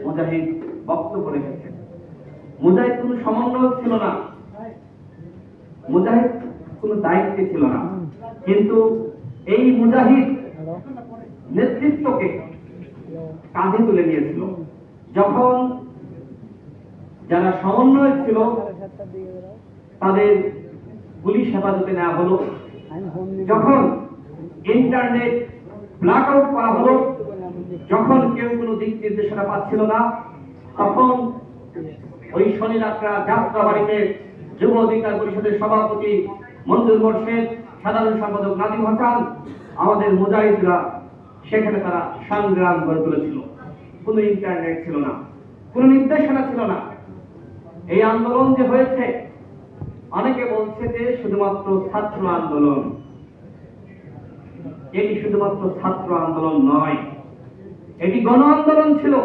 মুজাহিদ বক্তব্য রেখেছেন। মুজাহিদ কোনো সমন্বয় ছিল না, মুজাহিদ কোনো দায়িত্বে ছিল না, কিন্তু এই মুজাহিদ নেতৃত্বকে কাঁধে তুলে নিয়েছিল। যখন যারা সমন্বয় ছিল তাদের পুলিশ হেফাজতে নেওয়া হলো, যখন ইন্টারনেট ব্ল্যাক আউট করা হলো, যখন কেউ কোনো দিক নির্দেশনা পাচ্ছিল না, তখন ওই শনি যাত্রা যাত্রাবাড়িতে যুব অধিকার পরিষদের সভাপতি মঞ্জুর মোর্শেদ, সাধারণ সম্পাদক নাদিম হাসান, আমাদের মুজাহিদরা সেখানে তারা সংগ্রাম গড়ে তুলেছিল। কোনো ইন্টারনেট ছিল না, কোনো নির্দেশনা ছিল না। এই আন্দোলন যে হয়েছে, অনেকে বলছে যে শুধুমাত্র ছাত্র আন্দোলন। এটি শুধুমাত্র ছাত্র আন্দোলন নয়, এটি গণ আন্দোলন ছিল।